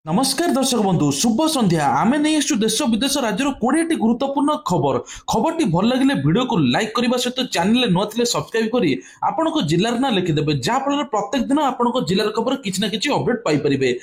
नमस्कार दर्शक बंधु शुभ संध्या आमे नहीं आसु देश विदेश राज्य 20 गुरुत्वपूर्ण खबर खबर भल लगे वीडियो को लाइक करने सहित चैनल नुआ सब्सक्राइब करी आपण जिलार ना लिखिदेवे जहाँफल प्रत्येक दिन आपण जिलार खबर किसी ना कि अपडेट पाइपर तेज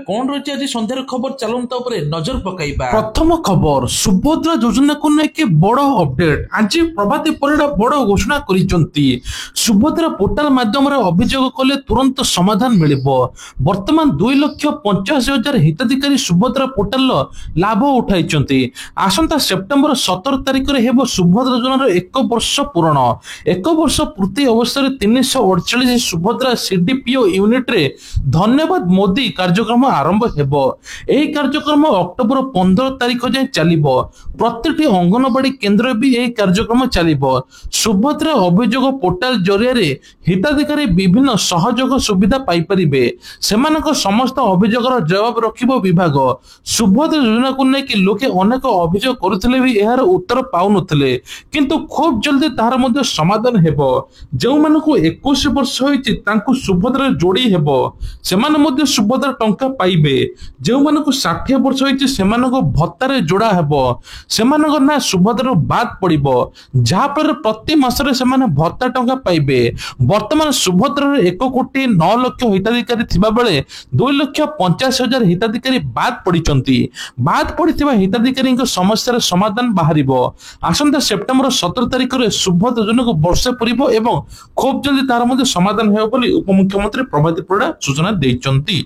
कौन रही आज सन्धार खबर चलता नजर पकाइबा। प्रथम खबर सुभद्रा योजना को लेकिन बड़ अपडेट आज प्रभाती परिडा बड़ घोषणा करिसेंती। सुभद्रा पोर्टाल माध्यम अभियोग कले तुरंत समाधान मिलिबो। वर्तमान 2,85,000 हिताधिकारी सुभद्रा पोर्टाल लाभ उठाई आसंता सेप्टेम्बर 17 तारिख में सुभद्रा योजनार 1 वर्ष पूरण 1 वर्ष पूर्ति अवसर 348 सुभद्रा सीडीपीओ यूनिट रे धन्यवाद मोदी कार्यक्रम आरंभ हेबो। एही कार्यक्रम अक्टोबर 15 तारिख जाए चलिबो। प्रत्येक अंगनवाड़ी केन्द्र भी यह कार्यक्रम चलिबो। सुभद्रा अभियोग पोर्टाल जरिया हिताधिकारी विभिन्न सहयोग सुविधा पाई परिबे। सेमानक समस्त अभियोगर जवाब रखिबो विभाग। सुभद्रा योजना को लेकिन लोके अनेक अभियोग करुथिले भी यार उत्तर पाउनथिले किंतु खूब जल्दी तार मध्य समाधान हेबो। जो मानको 21 वर्ष होइछि तांको सुभद्रा जोड़ी हेबो सेमान मध्य सुभद्रा टंका पाइबे। जो मानको 60 वर्ष होइछि सेमानको भत्तारे जोड़ा हेबो सेमानको ना सुभद्रा बाद पड़िबो जहा पर प्रति मासरे सेमाने भत्ता टंका पाइबे। वर्तमान सुभद्रा 1,09,00,000 हिताधिकारी थिबा बेले 2,85,000 हिताधिकारी बाद पड़िचंती। बाद पड़िथिबा हिताधिकारी समस्यार समाधान बाहरिबो। आसंता सेप्टेम्बर 17 तारिख में सुभद्रा योजना को वर्षे पूरिबो एवं खूब जल्दी तार मध्य समाधान हेबो बोली उपमुख्यमंत्री प्रभाती परिडा सूचना दैचंती।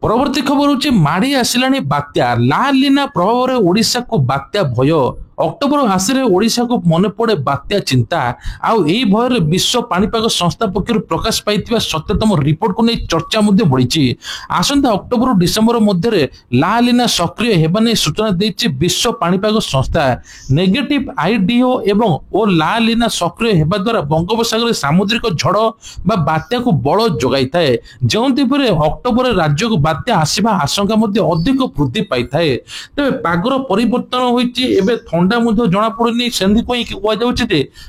परवर्ती खबर होची माड़ी आसिलानी बात्या लालिना प्रभाव रे ओडिशा को बात्या भय। अक्टोबर आसिरे ओडिशा को मन पड़े बात्या चिंता आउ एही भयर विश्व पाणीपाग संस्था पक्षर प्रकाश पाइथिबा सत्यतम रिपोर्ट को नहीं चर्चा मध्य बढ़ी। आसंता अक्टोबर डिसेम्बर मध्य लालिना सक्रिय हेबा नै सूचना दैछि विश्व पाणीपाग संस्था। नेगेटिव आईडीओ एवं ओ लालिना सक्रिय हेबा द्वारा बंगोपसागर सामुद्रिक झड़ बा बात्या को बल जोगाई थाए जोंति परे अक्टोबर राज्य को बात्या आसीबा आशंका मध्य अधिक वृद्धि पाई थाए। तबे पागर परिवर्तन होईछि एबे ठंडा मुझे जना पड़नी से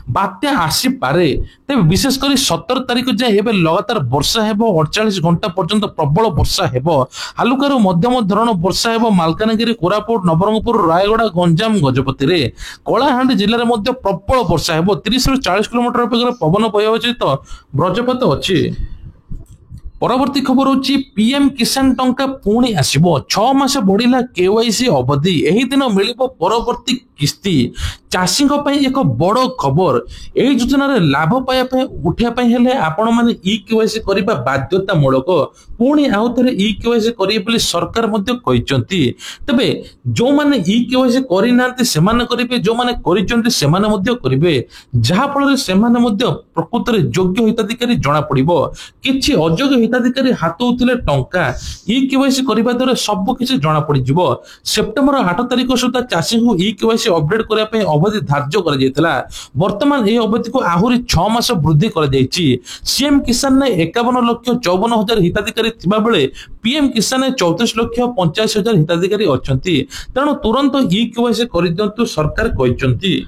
बात्या आसी पारे। तेज विशेषकर 17 तारिख जाए लगातार वर्षा हेबो 48 घंटा पर्यंत प्रबल वर्षा हेबो। हालुकार मध्यम धरण वर्षा हेबो मालकानगिरी कोरापुट नवरंगपुर रायगड़ा गंजाम गजपति रे कलाहांडी जिले में प्रबल वर्षा हेबो। 30 ରୁ 40 किलोमीटर बेगर पवन बह सहित ब्रजपात अच्छी। परवर्ती खबर होची पीएम किसान टंका पुणी आसीबो 6 मास बढ़िला केवाईसी अवधि एही दिन मिलिबो परवर्ती किस्ती। चाषी एक बड़ खबर एही योजना रे लाभ पाया उठा हेले आपण माने ई केवाईसी करबा बाध्यतामूलक पुणी आउ थरे ई केवाईसी करिए बोली सरकार मध्य कहिसंती। तबे जो माने ई केवाईसी करि नांती सेमाने करिवे जो माने करिसंती सेमाने मध्य करिवे जहा फल रे सेमाने मध्य प्रकृत रे योग्य हिताधिकारी जणा पड़िबो। किछि अयोग्य हिताधिकारी हाथ उथिले टंका ई केवाईसी करबा द्वारा सब किछि जणा पड़ि जिवो। सेप्टेम्बर 8 तारिख सुधा चाषी को ई केवाईसी अपडेट करिया पे अवधि धार्य कर जायतिला। वर्तमान ए अवधि को आहुरी 6 मास वृद्धि कर जायछि। सीएम किसान ने 51,54,000 हिताधिकारी थिबा बेले पीएम किसान ने 34,85,000 हिताधिकारी अछंती। तेणु तुरंत ई केवाईसी करि दियंतु सरकार कहिसंती।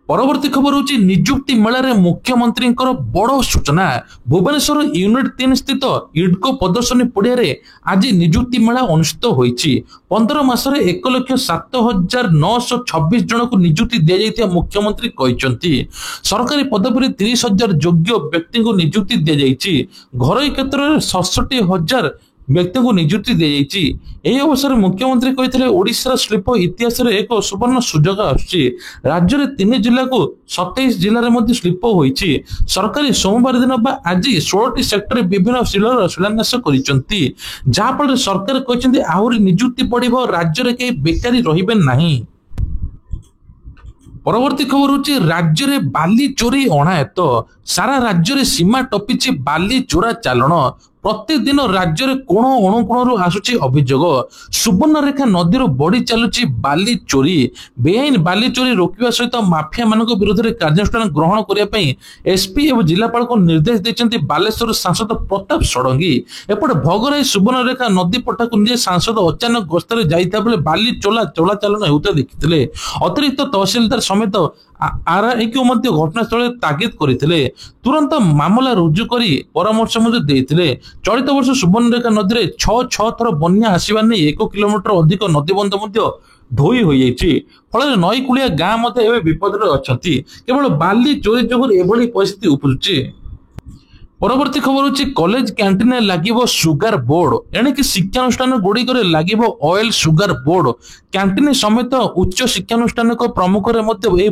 परवर्ती खबर होची नियुक्ति मेला रे मुख्यमंत्री बड़ सूचना। भुवनेश्वर यूनिट 3 स्थित इडको प्रदर्शनी पड़िया रे आज नियुक्ति मेला अनुष्ठित होईची। 15 मासरे 1,07,926 जन को नियुक्ति दिया जायतिया मुख्यमंत्री कहिसंती। सरकारी पदवी 30,000 योग्य व्यक्ति को नियुक्ति दिया जायची। घरोई क्षेत्र में 67,000 व्यक्ति को नियुक्ति दी जायछि। एही अवसर में मुख्यमंत्री कहते ओडिशा शिल्प इतिहास रे एक सुवर्ण सुजोग आछि। राज्य रे 3 जिला को 27 जिले में शिल्प होईछि। सरकारी सोमवार दिन बा आज 16टी सेक्टर विभिन्न शिल्पर शिलान्यास करिसंती जहा फल सरकार कहते आहुरी नियुक्ति पड़िबो राज्य रे के बेकारी रहिबे नाही। परवर्ती खबर होची राज्य रे बाली चोरी अणायत सारा राज्य रे सीमा टपिछि बाली चोरा चालन। प्रतिदिन राज्य रे कोण अणुकोणरू आसुची अभियोग। सुवर्णरेखा नदी बढ़ी चलुची बाली चोरी। बेआईन बाली चोरी रोकवा सहित माफिया मानक विरोध में कार्यानुष्ठान ग्रहण करने एसपी और जिलापाल को निर्देश देते बालेश्वर सांसद प्रताप षडंगी। एपटे भोगराई सुवर्णरेखा नदी पटा को निजे सांसद अचानक गस्तर जाइता बेले बाली चोला चलाचलन होता देखिथिले। अतिरिक्त तहसीलदार समेत आरआईक्यू घटनास्थल तागिद करते तुरंत मामला रुजु कर परामर्श देते चलित वर्ष सुवर्णरेखा नदी में छह थर बन्या आसवा नहीं 1 किलोमीटर अधिक नदीबंध धोई हो फल नई कूलिया गाँ विपद अच्छा केवल बाली चोरी जो एभली परिस्थिति उपजुची। परवर्ती खबर होची कॉलेज कैंटीन लागिबो सुगर बोर्ड एणिकी शिक्षानुष्ठान गुड़िक लागिबो ऑयल सुगर बोर्ड कैंटीन समेत उच्च शिक्षानुष्ठान प्रमुख रे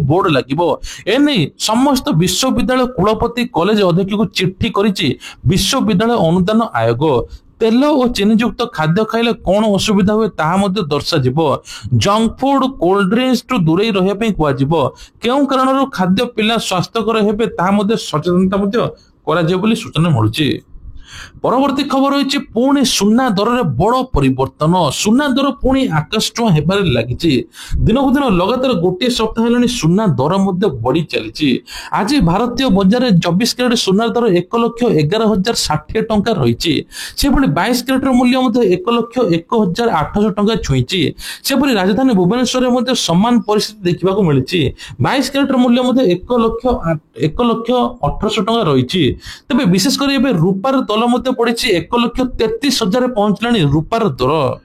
बोर्ड लागिबो एने समस्त विश्वविद्यालय कुलपति कॉलेज अध्यक्ष को चिट्ठी करिछि विश्वविद्यालय अनुदान आयोग। तेल और चीनीयुक्त खाद्य खाइले कौन असुविधा हुए ताहा दर्शा जंक फूड कोल्ड ड्रिंक्स टू दूरे रही क्यों कारण खाद्य पिला स्वास्थ्यकर हेबे ताहा सचेतनता सूचना मिलूची। परवर्ती खबर होइछि पुणी सुना दर रे बड़ परिवर्तन सुना दर पुणी आकाश छुआ हेबार लागिछि दिनकु दिन लगातार गोटे सप्ताह हेलानी सुना दर मध्ये बढ़ी चलीछि। आज भारतीय बजार रे 24 कैरेट सुना दर 1,11,060 टंका रहिछि सेपरि 22 कैरेट मूल्य मध्ये 1,01,800 टंका छुईछि। सेपरि राजधानी भुवनेश्वर रे मध्ये समान परिस्थिति देखिबाकू मिलिछि 22 कैरेट मूल्य मध्ये 1,18,000 टंका रहिछि। तबे विशेष कर एबे रूपार दल पड़ी 1,33,000 पहुंचलानी रूपार दर।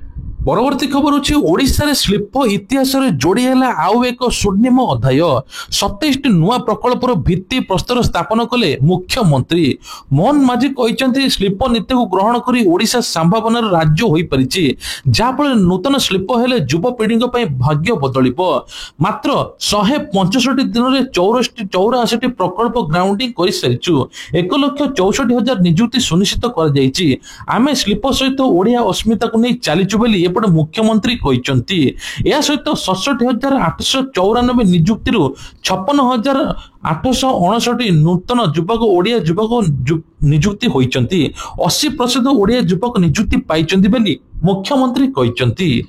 परवर्ती खबर होची ओडिशा रे शिल्प इतिहास रे जोड़ी हैला आउ एक स्वर्णिम अध्याय 27 नुआ प्रकल्पर भित्ति प्रस्तर स्थापन कले मुख्यमंत्री मोहन माझी कहते शिल्प नीति को ग्रहण करी ओडिशा संभावनार राज्य होई परिछि जाफल नूतन शिल्प हेले युवपीढ़ी भाग्य बदलिबो। मात्र 165 दिन में 84 प्रकल्प ग्राउंडिंग कर सारिछु 1,64,000 नियुक्ति सुनिश्चित कर जाइछि। आमे शिल्प सहित ओडिया अस्मिता को नहीं चलीछु बोली एपटे मुख्यमंत्री कहते या सहित 67,894 नियुक्ति 56,859 नूतन युवक ओडिया युवक नियुक्ति होइचंती 80% ओडिया युवक नियुक्ति पाइचंती बोली मुख्यमंत्री कहते।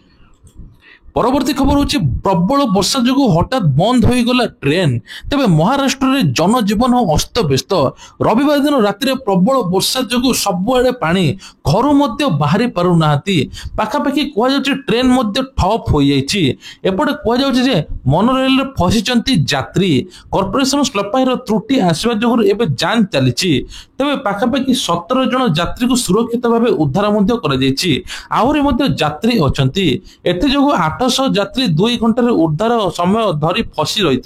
परवर्ती खबर होची प्रबल वर्षा जो हठात बंद हो गला ट्रेन तेबे महाराष्ट्र रे जनजीवन अस्त व्यस्त रविवार दिन राति रे प्रबल वर्षा जो सबुआडे पानी घर मध्य बाहरी पारु नाहाती पाखापाखि कह जाउची ट्रेन मध्य ठप हो जाइछि। एपटे कह जाउची जे मोनोरेल रे फसिचंती यात्री कॉर्पोरेशन स्लपाई रो त्रुटि आसीबा जो एबे जांच चलीछि तेबे पाखापाखि 17 जन यात्री को सुरक्षित भाव उद्धार मध्य करा जाइछि आहुरी मध्य यात्री अछंती एथे जो 800 यात्री 2 घंटा उद्धार समय धरी फसी रही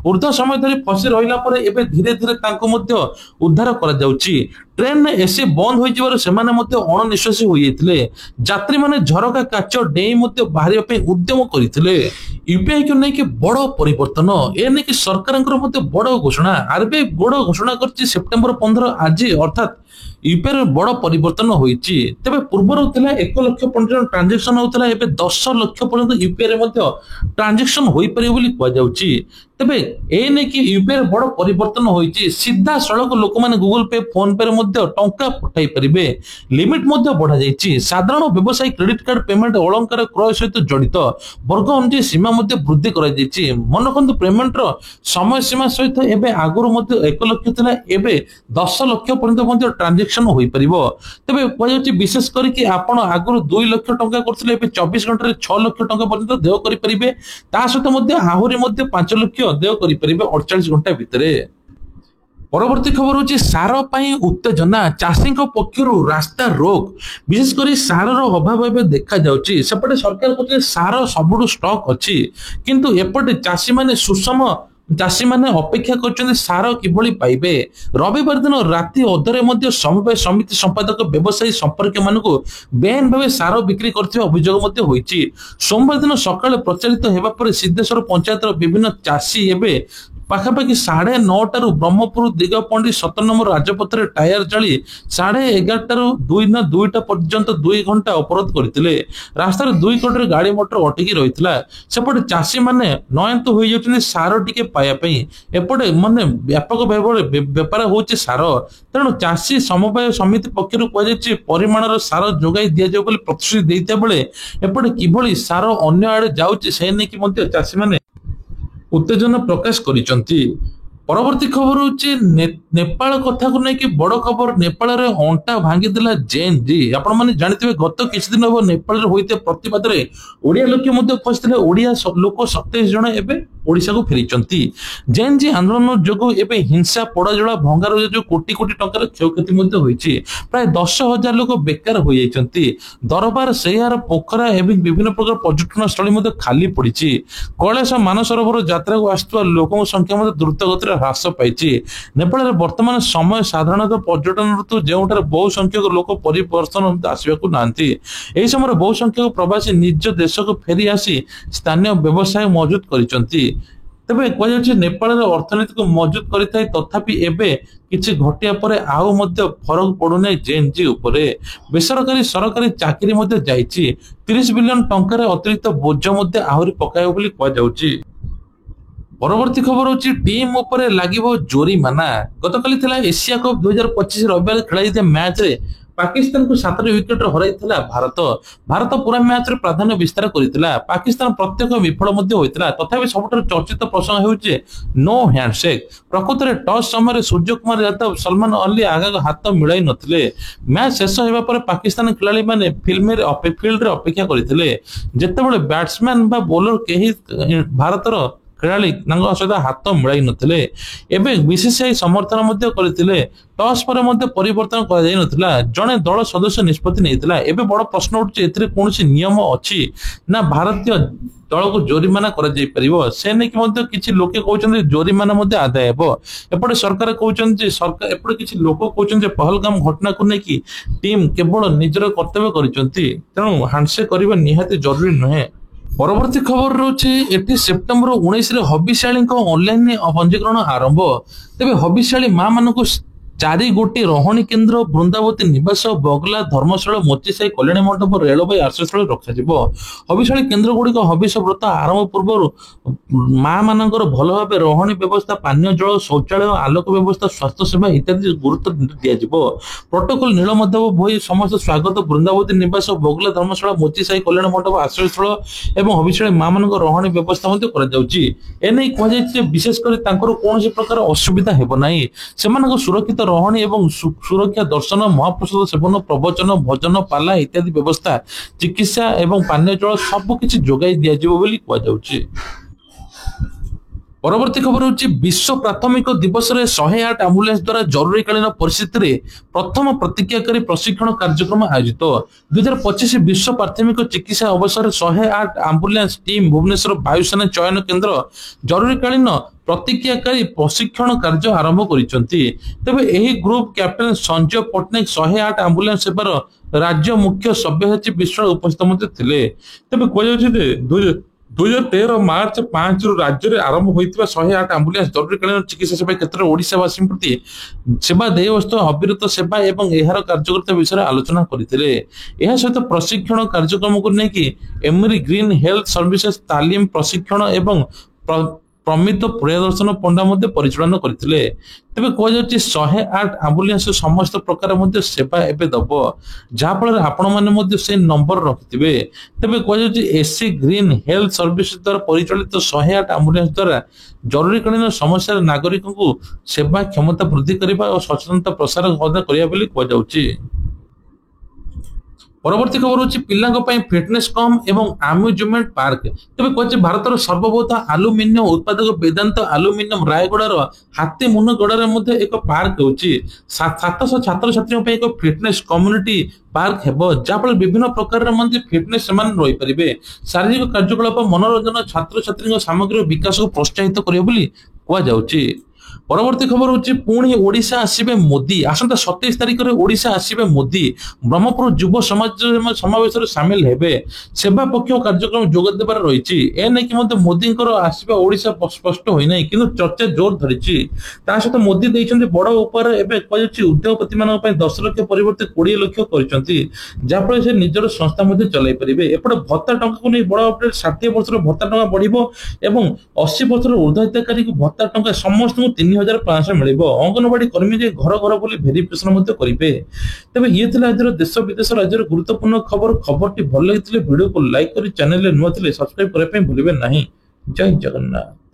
ऊर्ध्व समय धरी फसी रहिला परे एबे धीरे धीरे तांको मध्य उद्धार करा जाउछि। ट्रेन एसी बंद हो जिवार सेमाने मध्य अणनिश्वासी हो जाइतिले यात्री माने झरका काच डेई मध्य बाहरिया पे उद्यम करितिले। यूपीआई को नै कि बड़ परिवर्तन ए नै कि सरकारंकर मध्य बड़ घोषणा आरबीआई बड़ घोषणा करछि सेप्टेम्बर 15 आज अर्थात यूपीआई बड़ परिवर्तन होइछि। तबे पूर्वर होतला 1 लाख पर्यंत ट्रांजैक्शन होतला एबे 10 लाख पर्यंत यूपीआई रे मध्य ट्रांजैक्शन होई परिबो बोली कहै जाउछि। तबे ए नै कि यूपीआई बड़ परिवर्तन होइछि सीधा सड़क लोक माने गूगल पे फोन पे रे मध्य टंका पठाई परिबे लिमिट मध्य बढ़ा जाइछि। साधारण व्यवसायी क्रेडिट कार्ड पेमेंट अलंकार क्रय सहित जड़ित वर्ग अनुसार सीमा मध्य वृद्धि करा जाइछि। मनखंद पेमेंट रो समय सीमा सहित एबे आगुर मध्य 1 लाख थिला एबे 10 लाख पर्यंत मध्य ट्रांजैक्शन होई परिबो। तबे कहै जाउछि विशेष करी कि आपण आगुर 2 लाख टंका करथिले एबे 24 घंटा रे 6 लाख टंका पर्यंत देय करि परिबे ता सहित मध्य आहुरी मध्य 5 लाख देय करि परिबे 48 घंटा भितरे। परवर्ती खबर होची सार पाई उत्तेजना चाषी पक्षर रास्ता रोक विशेषकर सार अभाव एवं देखा जाउची सेपटे सरकार कहते सार सबुठ स्टॉक अच्छी किंतु एपटे चाषी माने सुषम चाषी माने अपेक्षा करछन्ते सार किभली पाइबे। रविवार दिन राति अधरे मध्य समवाय समिति संपादक व्यवसायी संपर्क मानकु बेआईन भाव सार बिक्री करथिबा अभियोग मध्य होईची। सोमवार दिन सकाळे प्रचारित हेबा परे सिद्धेश्वर पंचायतर विभिन्न चाषी एबे पाखापाखि 9:30 ब्रह्मपुर दिगपंडी 7 नंबर राजपथरे टायर जाली 11:30 2टा पर्यंत 2 घंटा अवरोध करथिले। रास्तार 2 कटर गाड़ी मोटर अटकी रहितला सेपटे चाषी माने नयंत होई जाउछन सार टिके पाया पई एपटे माने व्यापक व्यापार होउची सार तेणु चाषी समवाय समिति पक्षरु कहै परिमाणर सार जोगाई दिया जाउ बोली प्रतिश्रुति दैता बेले एपटे किभली सार अन्य आड़े जाउची से नै कि मध्य चाषी माने उत्तेजना प्रकाश करिसंती। परवर्ती खबर होची नेपाल कथा को नहीं बड़ खबर नेपाल रे अंटा भांगी दिला जैन जी आपण माने जानिथिबे गत किछ दिन हो नेपाल रे होइते प्रतिवाद रे ओडिया लोक मध्य फसिले ओडिया लोक 27 जण एबे ओडिशा को फेरी जेएनजी आंदोलन जो एवं हिंसा पोड़ाजला भंगार जो कोटी कोटी टंकार क्षयक्षति होती प्राय 10,000 लोक बेकार हो दरबार सेयार पोखरा एवं विभिन्न प्रकार पर्यटन स्थली खाली पड़ी कैलाश मानसरोवर यात्रा को आसुवा लोकों संख्या द्रुत गति ह्रास पाई नेपाल में वर्तमान समय साधारणतः पर्यटन ऋतु जो बहु संख्यक लोक परिवर्तन आसवाक ना समय बहु संख्यक प्रवासी निज देश को फेरी आसी स्थानीय व्यवसाय मौजूद करिसेंती तेबे कह नेपाल अर्थनीति को मजबूत करिथाय तथापि एबे किछि घटिया परे आउ मध्य फरक पड़ुने जेएनजी उपरे बेसरकारी सरकारी चाकरी मध्य जाइछि 30 बिलियन टंकार अतिरिक्त बोझ मध्य आहुरी पकायो बोली कह जाउछि। परवर्ती खबर होची टीम उपरे लागिबो जोरीमाना गतकाली थिला एशिया कप 2025 रविवार खेलाइथिया मैच रे पाकिस्तान को 7 विकेट हराइथिला भारत पूरा मैच रे प्राधान्य विस्तार करिथिला पाकिस्तान प्रत्येक विफल मध्ये होइथिला तथापि सबटर चर्चित प्रसंग हेउचे नो हैंडशेक प्रकृत रे टॉस समय सूर्य कुमार यादव सलमान अली आगा हाथ मिलाई नथिले मैच शेष हेबा पर पाकिस्तान खिलाड़ी माने फील्ड रे अपेक्षा करिथिले जेतेबेले बैट्समैन बा बॉलर केही भारतर खेलाड़ी सहित हाथ मिलाई नथिले एबे बीसीसीआई समर्थन मध्य करथिले टॉस पर मध्य परिवर्तन करा जाय नथिला जणे दल सदस्य निष्पत्ति नेइथिला एबे बड़ प्रश्न उठछि एथिरे कोनसी नियम अछि ना भारतीय दल को जोरीमाना करा जाय परिबो से ने कि मध्य किछि लोके कहउछन्ते जोरीमाना मध्य आदाय हेबो एपटे सरकार कहउछन्ते जे सरकार एपटे किछि लोक कहउछन्ते जे पहलगाम घटना को ने कि टीम केवल निजर कर्तव्य करिसंती तेनु हैंडशेक करबा निहाती जरूरी नहे। परवर्ती खबर रही सेप्टेम्बर 19 हबिशाली ऑनलाइन पंजीकरण आरंभ तेज हबिशाली माँ मान 4 गोटी रहणी केन्द्र वृंदावती निवास बगला धर्मशाला मोचीसाई कल्याणी मंडप रेलवे आश्रयस्थल रखा हबिशाली केन्द्र गुड़िक हबिष व्रत आरंभ पूर्व माँ मान भल भाव रहणी व्यवस्था पानीय जल शौचालय आलोक व्यवस्था स्वास्थ्य सेवा इत्यादि गुरुत्व दिज्व प्रोटोकॉल नीलमाधव भई समस्त स्वागत वृंदावती निवास बगला धर्मशाला मोचीसाई कल्याणी मंडप आश्रयस्थल एवं हबिशाली माँ मान रहणी व्यवस्था एने कहुई विशेषकर कौन प्रकार असुविधा हेबना से सुरक्षित रहणी एवं सुरक्षा दर्शन महाप्रसाद सेवन प्रवचन भजन पाला इत्यादि व्यवस्था चिकित्सा एवं पानीय जल सबकि जोगाई दिज्व। परवर्ती खबर होची विश्व प्राथमिक दिवस रे 108 एम्बुलेंस द्वारा जरूरीकालीन परिस्थिति रे प्रथम प्रतिक्रियाकारी प्रशिक्षण कार्यक्रम आयोजित 2025 विश्व प्राथमिक चिकित्सा अवसर 108 एम्बुलेंस टीम भुवनेश्वर वायुसेना चयन केन्द्र जरूरीकालीन प्रतिक्रियाकारी प्रशिक्षण कार्य आरंभ करिसंती तबे एही group captain Sanjay Patnaik 108 ambulance सेवार राज्य मुख्य सभ्यसाची विश्व उपस्थित थिले तबे कहै 2013 मार्च 5 राज्य में आरंभ होता 108 एम्बुलेंस जरूरीकालीन चिकित्सा सेवा क्षेत्र में ओडिशावासी प्रति सेवा दे अविरत सेवा एवं एहार कार्यकर्ता विषय आलोचना करते सहित प्रशिक्षण कार्यक्रम को लेकिन एमरी ग्रीन हेल्थ सर्विसेज तालीम प्रशिक्षण एवं प्रमित प्रियदर्शन पंडा परिचालन करते तेज कह 108 एम्बुलेंस समस्त प्रकार सेवा एवं दब जहाँफल आपण मैंने से नंबर रखिथे तेज कह एसी ग्रीन हेल्थ सर्विस द्वारा परिचालित 108 एम्बुलेंस द्वारा जरूरीकालीन समस्या नागरिक को सेवा क्षमता वृद्धि करने और सचेतनता प्रसार करने। परवर्ती खबर होची पिलांको पई फिटनेस कम एवं अम्यूजमेंट पार्क तबे कहचे भारतर सर्वबृहत एल्युमिनियम उत्पादक वेदांत एल्युमिनियम रायगड़ार हाथी मुनगड़ार मध्ये एक पार्क होची 700 छात्र छात्रियों पे एक फिटनेस कम्युनिटी पार्क हेबो जाफल विभिन्न प्रकार मध्ये फिटनेस समान रही परिबे शारीरिक कार्यकलाप मनोरंजन छात्र छात्री सामग्री विकास को प्रोत्साहित करियो बोली कहा जाउची। परवर्ती खबर होची पुणी ओडिशा आसीबे मोदी आसंता 27 तारिख रे ओडिशा आसीबे मोदी ब्रह्मपुर युव समाज समावेश रे शामिल हेबे सेवा पक्ष कार्यक्रम जोग देबार रहिछि ए नै कि मते मोदींकर आसीबा ओडिशा स्पष्ट होई नै किंतु चर्चा जोर धरिछि ता सहित मोदी दैछन्ते बड़ उपाय एबे कहछि उद्योगपति मानक पय 10 लाख परिवर्ते 20 लाख करिसन्ति जाफल से निजर संस्था मध्ये चलाई परिबे एपड भत्ता टंका को नै बड़ अपडेट 60 वर्ष रो भत्ता टंका बढ़िबो एवं 80 वर्ष रो ऊर्ध्वहितकारी को भत्ता टंका समस्त 3500 मिलिबो अंगनवाड़ी कर्मी जे घर घर बोली वेरिफिकेशन मध्ये करिवे तबे ये थिला आज देश विदेश राज्य गुरुत्वपूर्ण खबरटी भल लगिथिले वीडियो को लाइक करी चैनल ले नुआ थिले सब्सक्राइब करे पे भूलिबे नाही। जय जगन्नाथ।